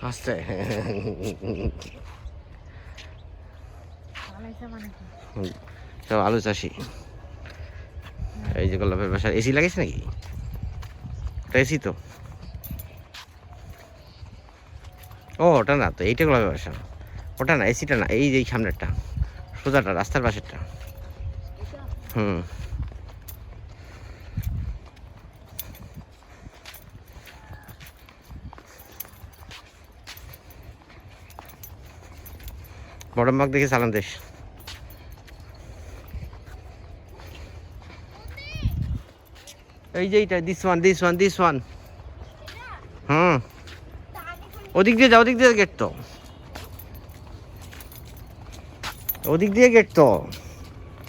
আস্তে সব আলু চাষি। এই যে গোলাপের বাসার এসি লাগিয়েছে নাকি? ওটা এসি তো। ও ওটা না তো, এইটা গোলাপের বাসা। ওটা না, এসিটা না, এই যে সামনেরটা, সোজাটা, রাস্তার পাশেরটা। হুম। বড় মাক দেখে সালাম দেশ। এই যে এইটা, দিস ওয়ান। হুম, ওদিক দিয়ে যাও, ওদিক দিয়ে গেট তো, ওদিক দিয়ে গেট তো।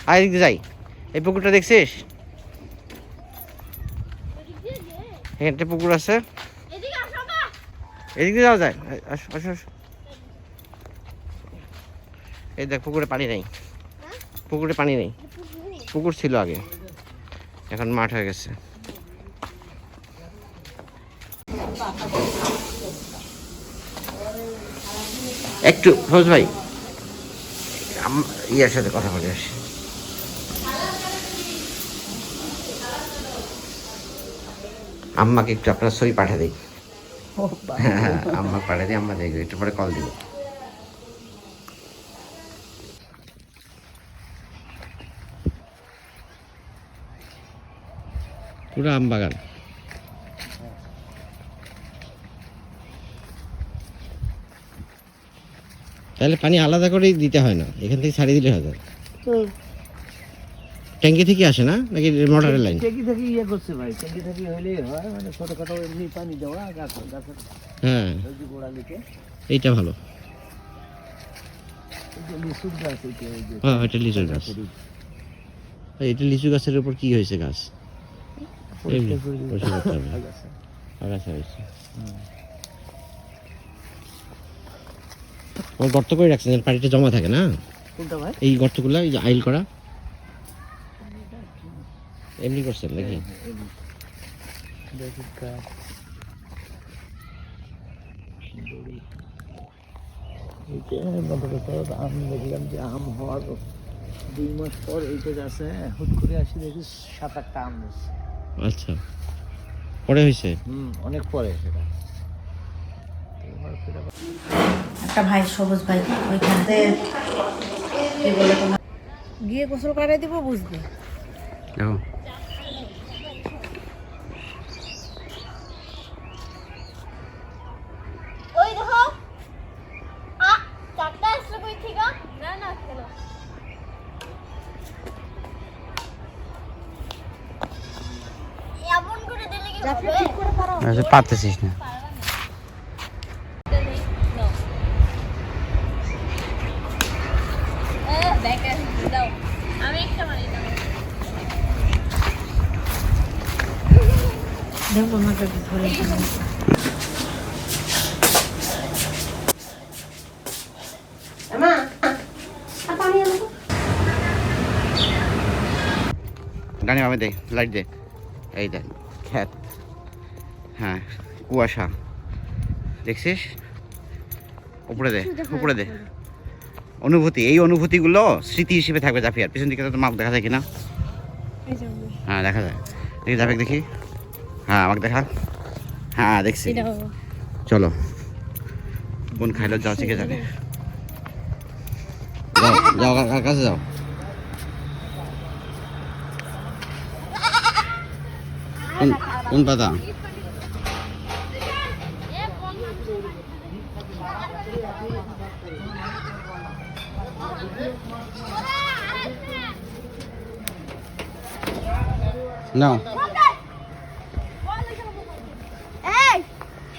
আর এদিক দিয়ে যাই। এই পুকুরটা দেখছিস? এখানটা পুকুর আছে, এদিক দিয়ে যাওয়া যায়। আসো আসো আসো। এই দেখ, পুকুরে পানি নেই, পুকুরে পানি নেই। পুকুর ছিল আগে, এখন মাঠ হয়ে গেছে। একটু ফৌজ ভাই, ইয়ার সাথে কথা বলে আসি। আম্মাকে একটু আপনার ছবি পাঠিয়ে দিই। হ্যাঁ, আম্মা পাঠিয়ে দিই, আম্মা দেখবে, একটু পরে কল দিব। পুরো আম বাগান। তাহলে পানি আলাদা করেই দিতে হয় না, এখান থেকে ছাড়িয়ে দিলে হয়। ট্যাঙ্কি থেকে আসে না নাকি মোটরের লাইন? ট্যাঙ্কি থেকে ইয়ে করছে ভাই, ট্যাঙ্কি থেকে হইলেই হয়, মানে ছোটখাটো এমনি পানি দেওয়া গাছের। হ্যাঁ, গোড়া দিকে এইটা ভালো। লিচুর গাছ, হ্যাঁ, এটা লিচুর গাছ। এটা লিচু গাছের উপর কি হয়েছে গাছ? গর্ত করে রাখছেন, পানিটা জমা থাকে না? এই গর্তগুলো এই যে আইল করা এমনি করছেন নাকি? আমি দেখলাম যে আম হওয়ার 2 মাস পর এইটা গাছে হুট করে আসি দেখি 7-8টা আম হয়েছে। আচ্ছা, পরে হয়েছে? অনেক পরে সেটা। একটা ভাই, সবুজ ভাই, ওইখানে গিয়ে গোসল করে দিব, বুঝবে। পারতেছিস না। দেখো আমাকে ধরে গানি আমি দে, লাইট দে। এই দেখ ক্ষেত, হ্যাঁ, কুয়াশা দেখছিস? উপরে দে, উপরে দে। অনুভূতি, এই অনুভূতিগুলো স্মৃতি হিসেবে থাকবে জাফিয়ার। পিছন দিকে তো মাপ দেখা যায় কিনা? হ্যাঁ, দেখা যায়। দেখি জাফিক, দেখি। হ্যাঁ, আমাকে দেখা। হ্যাঁ, দেখছি। চলো, বোন খাইলো, যাও, শিখে যাবে। যাও যাও, কাছে যাও। কোন পাতা? নাও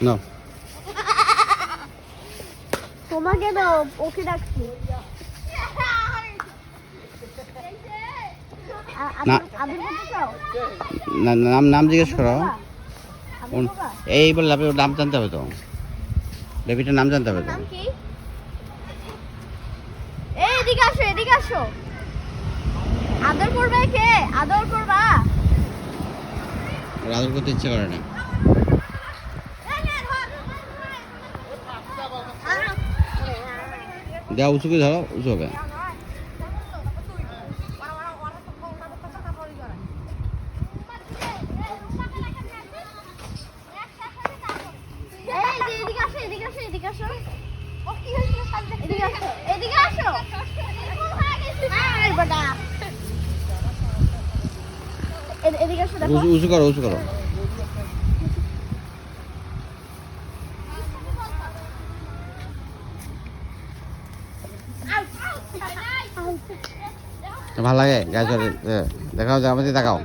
নাও, তোমাকে দাও, ওকে ডাকছি। নাম জিজ্ঞেস করো। এই বলে নাম জানতে হবে তো, বেবিটার নাম জানতে হবে তো। এদিকে আসো, এদিকে আসো। আদর করবে কে? আদর করবা? আদর করতে ইচ্ছে করে না। দেওয়া উঁচু করে ধরো, উঁচু হবে। এই যে এদিকে আসো, এদিকে আসো, এদিকে আসো। ও কি হইছে? এদিকে আসো, এদিকে আসো। এই বাটা। এদিকে আসো, দেখো। উঁচু করো, উঁচু করো। ভালো লাগে গাছ ধরে দেখাও, যে আমাদের দেখাও।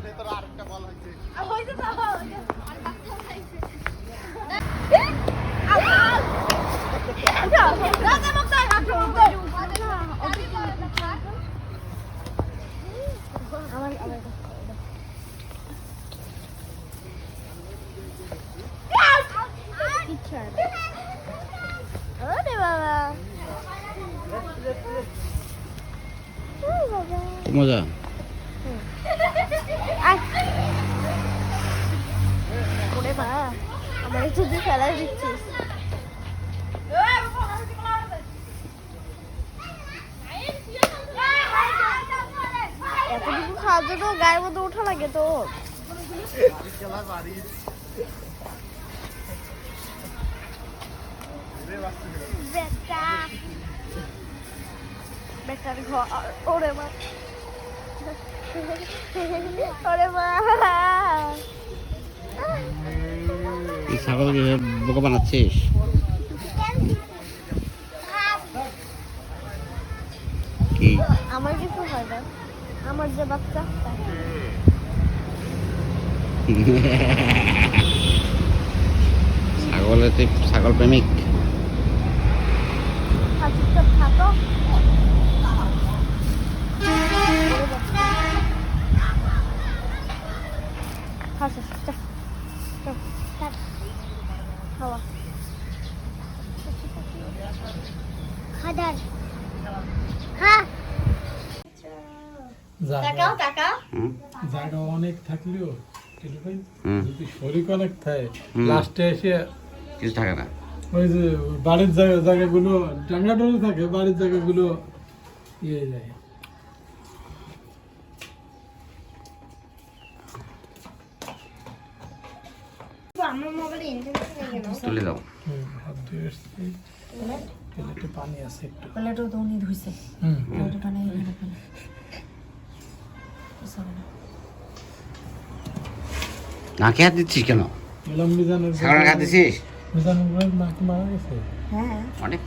ওরে বাবা, খুব মজা। ওরে মা, আমার একটু দিয়ে ফেলাই দিচ্ছিস। এতটুকু খাওয়ার জন্য গায়ের মধ্যে ওঠা লাগে তো। বেটার ঘর, ওরে মা, ওরে মা। এই ছাগলকে বোকা বানাচ্ছিস? কি আমার কিছু হয় না, আমার যে বাচ্চা ছাগল প্রেমিক। চুপচাপ থাকো। খাদার হ্যাঁ টাকাও টাকা জায়গা অনেক থাকলেও হুম। যদি শরীর অনেক থাকে, হুম। লাস্টে এসে কিছু থাকে না। ওই যে বাড়ির জায়গাগুলো ডাঙ্গাডোলে থাকে, বাড়ির জায়গাগুলো ইয়ে যায়। আমার মোবাইলে ইন্টারনেট নেই কেন? তুলে দাও। হাত ধুয়ে এসছি, প্লেটে পানি আছে একটু। প্লেটও তো উনি ধুইছে, হুম প্লেটে পানি এখানে পানি। নাকে হাত দিচ্ছিস কেন? এলাম মিজানের ছাগলের হাত দিচ্ছিস? মিজানের ভাই নাকি মারা গেছে। হ্যাঁ অনেক।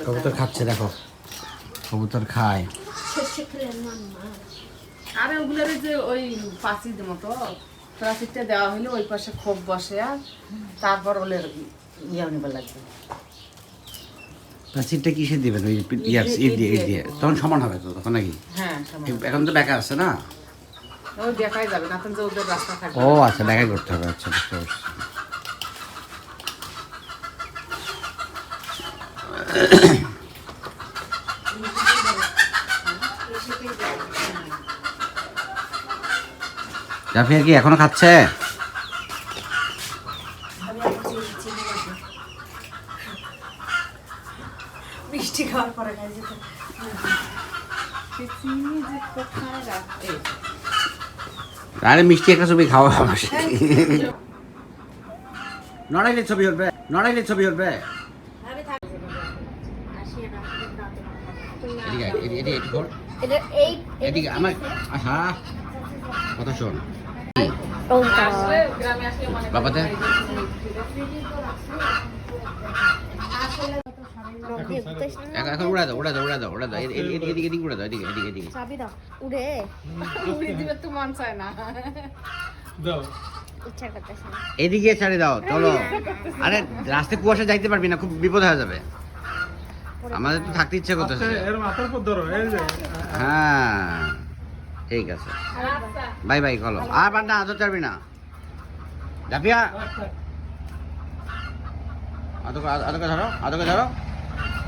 কবুতর খাচ্ছে, দেখো কবুতর খায়। আর ওগুলোর যে ওই পাঁচির মতো প্লাস্টিকটা দেওয়া হলে ওই পাশে খোপ বসে, আর তারপর ওলের ইয়ে নিবার লাগবে। প্লাস্টিকটা কিসে দিবেন? ওই ইট দিয়ে তখন সমান হবে তো তখন নাকি? হ্যাঁ এখন তো বেকা আছে না? ওই দেখাই যাবে না, তখন যে ওদের রাস্তা থাকবে। ও আচ্ছা, বেকাই করতে হবে। আচ্ছা, বুঝতে পারছি। জাফিয়া কি এখনো খাচ্ছে? মিষ্টি খাওয়ার পরে খাই যেতে। চিনি যে কোথায় রাখবে? আরে মিষ্টি একটা ছবি খাওয়া আমার সাথে। নড়াইলে ছবি উঠবে, নড়াইলে ছবি উঠবে। এদিকে এদিকে একটু ঘোর। এটা এই এদিকে আমার হ্যাঁ কথা শোন। আসলে গ্রামে আসলে মনে করি বাবাতে এখন উড়া দাও, উড়া দাও, উড়া দাও, উড়া দাও। এদিকে এদিকে এদিকে উড়া দাও, এদিকে এদিকে এদিকে। চাবি দাও উড়ে উড়ে দিবে তো মন চায় না। দাও ইচ্ছা করতেছে না। এদিকে ছাড়ে দাও, চলো। আরে রাস্তায় কুয়াশা যাইতে পারবি না, খুব বিপদ হয়ে যাবে। আমাদের তো থাকতে ইচ্ছে করতেছে। এর মাথার উপর ধরো, এই যে হ্যাঁ ঠিক আছে, বাই বাই। কলো আর বান্না আদর চারবি না। জাফিয়া আদকে আদকে ধরো, আদকে ধরো,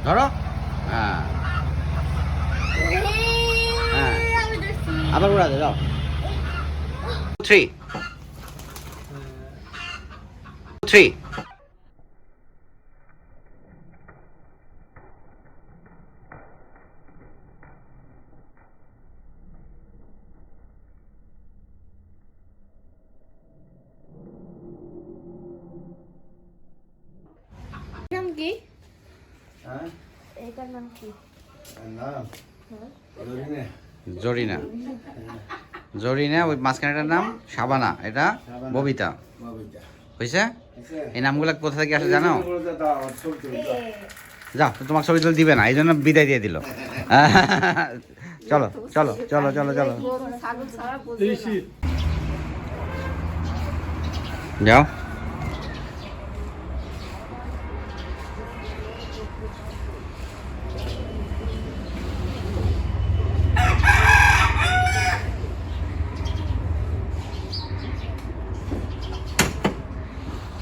ধরো। হ্যাঁ হ্যাঁ, আমি ধরছি। আবার উড়া দে, যাও। 3 3 কি? হ্যাঁ এটার নাম কি? না জরিনা, জরিনা। ওই মাঝখানেটার নাম শাবানা, এটা ববিতা। হয়েছে? এই নামগুলো কোথা থেকে আসে জানো? যাও, তোমার ছবি তুলে দিবে না, এই জন্য বিদায় দিয়ে দিল। চলো চলো চলো চলো চলো ছাগল ছাড়া বুঝবে না। যাও।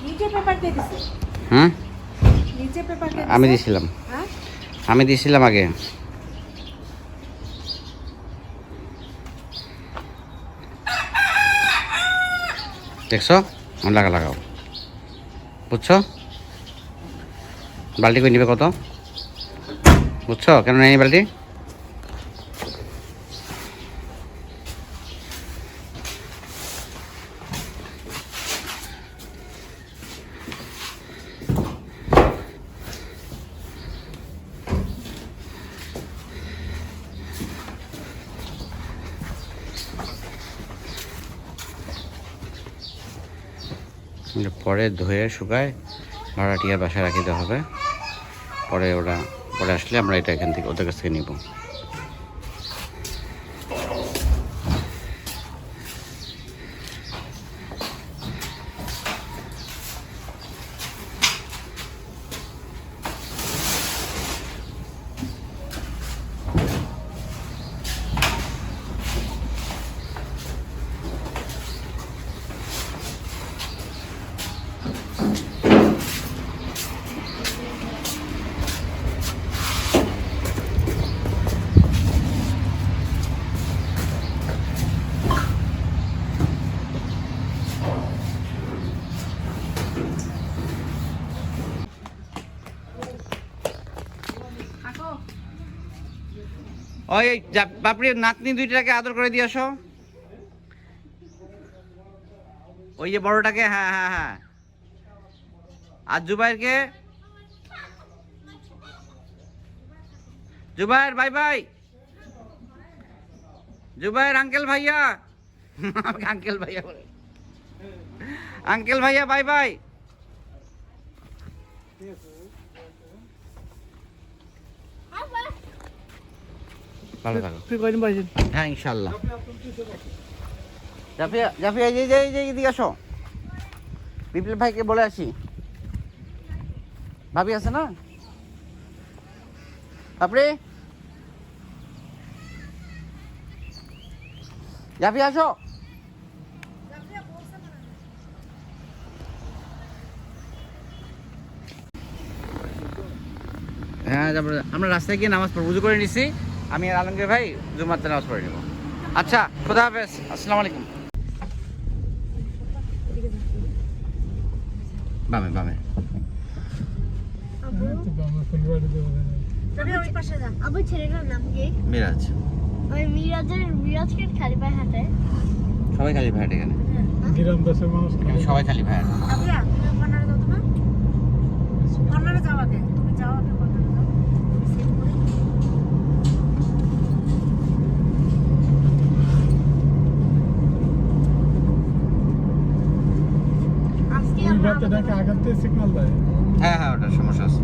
নিচে পেপার কে দিছে? হুম, নিচে পেপার কে আমি দিছে? দিয়েছিলাম, হ্যাঁ? আমি দিয়েছিলাম আগে। দেখছো? লাগাও, বুঝছো? বালতি করে নিবে কত, বুঝছো? কেন নেই বালতি? পরে ধুয়ে শুকায় ভাড়াটিয়ার বাসায় রাখি দিতে হবে। পরে ওরা পরে আসলে আমরা এটা এখান থেকে ওদের কাছ থেকে নিব। ওই বাপরি নাতনি দুইটাকে আদর করে দিয়ে আসো। ওই যে বড়টাকে, হ্যাঁ হ্যাঁ হ্যাঁ। আর জুবাইরকে, Zubair bye bye. Zubair uncle ভাইয়া, আঙ্কেল ভাইয়া বলে, আঙ্কেল ভাইয়া বাই বাই। ভালো থাকো। হ্যাঁ ইনশাল্লাহ। জাফিয়া, জাফিয়া এই যে এদিকে আসো, বিপ্লব ভাইকে বলে আসি। ভাবি আছে না? বাপরে জাফিয়া আসো। হ্যাঁ, তারপরে আমরা রাস্তায় গিয়ে নামাজ পড়ব, উজু করে নিছি আমি আর আলমগীর ভাই, জুমাতে নামাজ পড়ে নেব। আচ্ছা, খোদা হাফেজ, আসসালামু আলাইকুম। বামে বামে। আবু ছেলেটার নাম কি? মিরাজ। ওই মিরাজকে খালি পায়ে হাঁটে। সবাই খালি ভাইয়াট এখানে, গ্রাম দেশের মানুষ এখানে সবাই খালি ভাইয়াট। আবিয়া, তুমি কর্নারে যাও তো না? কর্নারে যাও আগে। তুমি যাও আগে কর্নারে যাও। আমি সেভ করি। আজকে আমরা আগাতে সিগন্যাল দেয়। হ্যাঁ হ্যাঁ, ওটার সমস্যা আছে।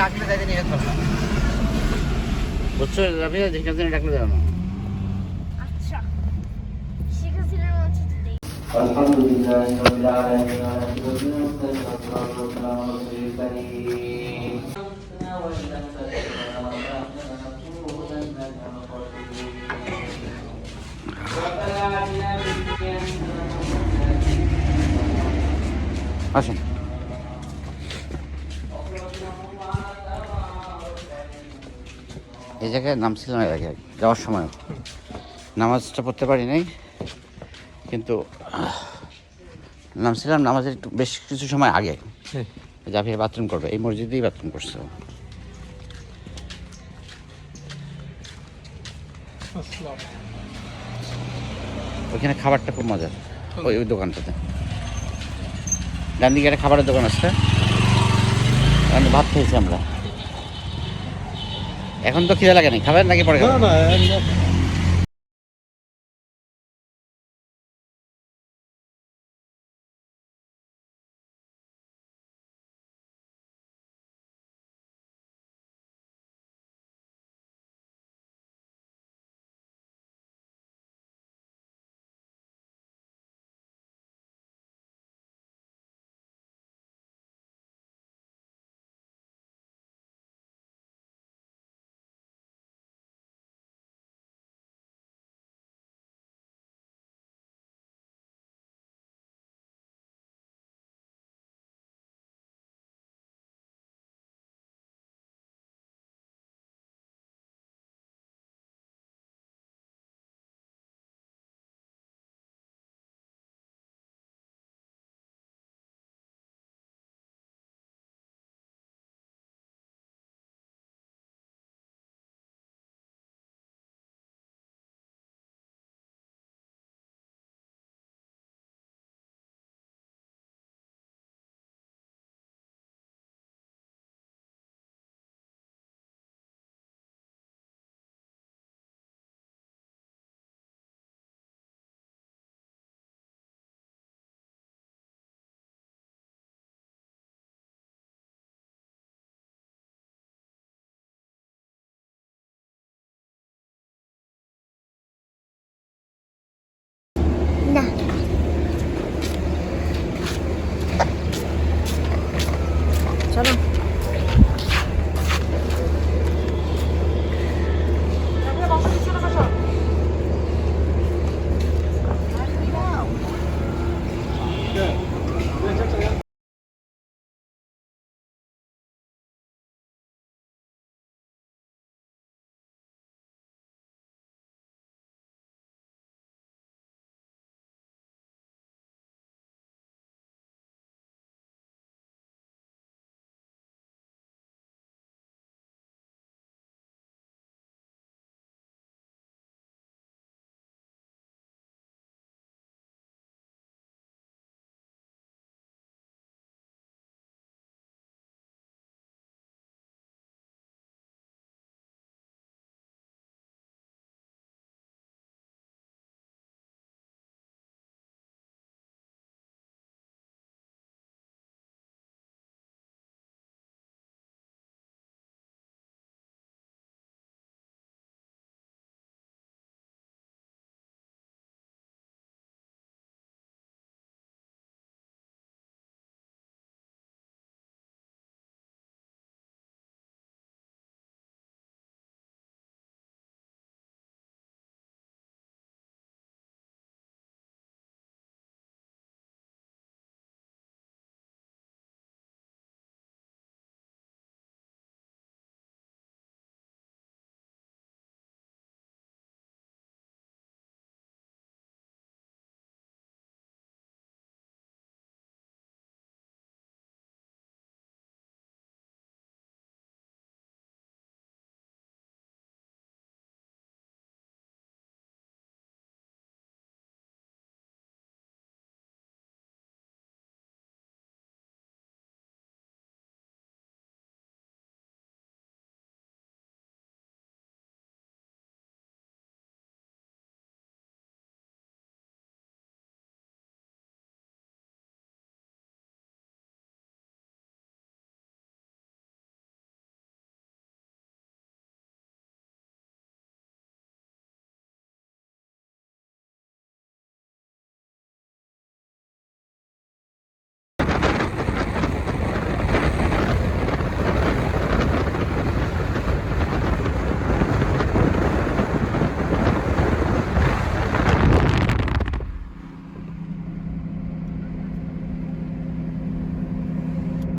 ডাকলে তাইতে নিয়ে চলবে, বুঝছো? জাফিয়া, যেখানে ডাকলে যাও না। আচ্ছা শেখ হাসিনার মতো দেই। আলহামদুলিল্লাহ রাব্বিল আলামিন ওয়া আসুন। এই জায়গায় নামছিলাম এর আগে যাওয়ার সময়, নামাজটা পড়তে পারি নাই, কিন্তু নামছিলাম নামাজের একটু বেশ কিছু সময় আগে। জাফিয়া বাথরুম করবে, এই মসজিদেই বাথরুম করছে ও। ওইখানে খাবারটা খুব মজার, ওই ওই দোকানটাতে ডান দিকে একটা খাবারের দোকান আছে, ওখানে ভাত খেয়েছি আমরা। এখন তো খিদে লাগে নি, খাবেন নাকি পরে খাবেন? না চলো